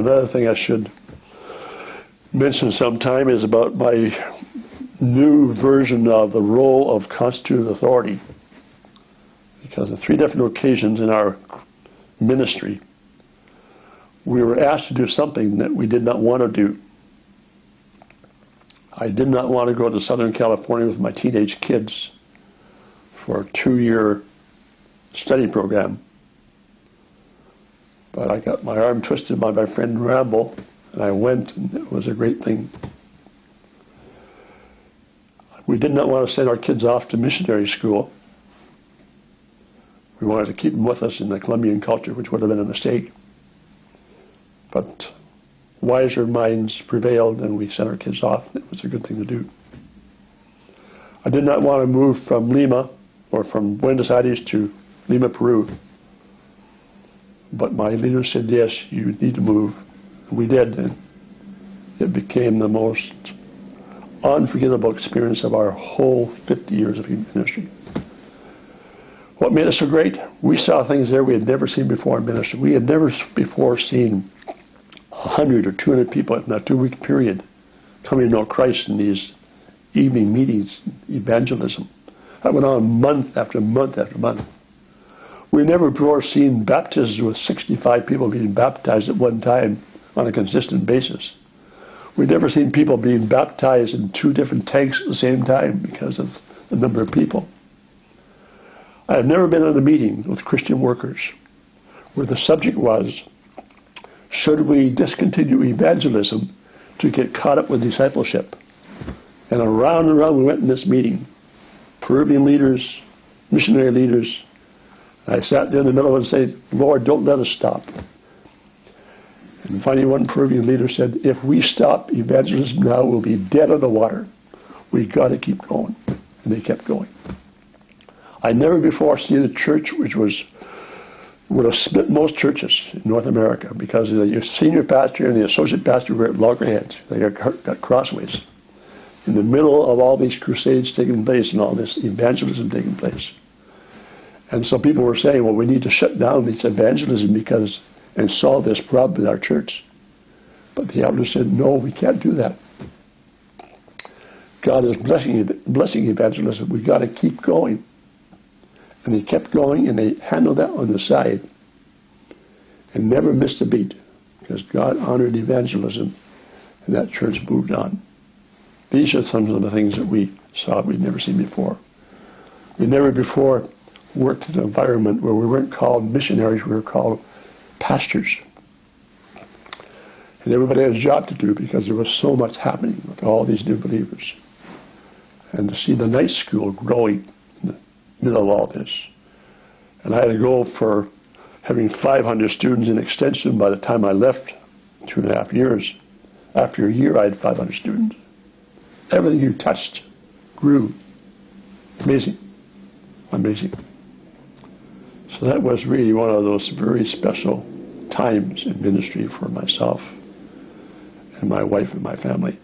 another thing I should mention sometime is about my new version of the role of constituted authority. Because on 3 different occasions in our ministry, we were asked to do something that we did not want to do. I did not want to go to Southern California with my teenage kids for a 2-year study program. But I got my arm twisted by my friend Ramble, and I went, and it was a great thing. We did not want to send our kids off to missionary school. We wanted to keep them with us in the Colombian culture, which would have been a mistake. But wiser minds prevailed, and we sent our kids off. It was a good thing to do. I did not want to move from Lima, or from Buenos Aires to Lima, Peru. But my leader said, yes, you need to move. We did, and it became the most unforgettable experience of our whole 50 years of ministry. What made us so great? We saw things there we had never seen before in ministry. We had never before seen 100 or 200 people in a 2-week period coming to know Christ in these evening meetings, evangelism. That went on month after month after month. We never before seen baptisms with 65 people being baptized at one time on a consistent basis. We'd never seen people being baptized in 2 different tanks at the same time because of the number of people. I have never been in a meeting with Christian workers where the subject was, should we discontinue evangelism to get caught up with discipleship? And around we went in this meeting. Peruvian leaders, missionary leaders. I sat there in the middle and said, Lord, don't let us stop. And finally one Peruvian leader said, if we stop evangelism now, we'll be dead on the water. We've got to keep going. And they kept going. I never before seen a church which would have split most churches in North America because the senior pastor and the associate pastor were at loggerheads. They got crossways. In the middle of all these crusades taking place and all this evangelism taking place. And so people were saying, well, we need to shut down this evangelism and solve this problem in our church. But the elder said, no, we can't do that. God is blessing evangelism. We've got to keep going. And they kept going, and they handled that on the side and never missed a beat because God honored evangelism, and that church moved on. These are some of the things that we saw we'd never seen before. We never before worked in an environment where we weren't called missionaries, we were called pastors. And everybody had a job to do because there was so much happening with all these new believers. And to see the night school growing in the middle of all this. And I had a goal for having 500 students in extension by the time I left, 2.5 years. After a year, I had 500 students. Everything you touched grew. Amazing. Amazing. So that was really one of those very special times in ministry for myself and my wife and my family.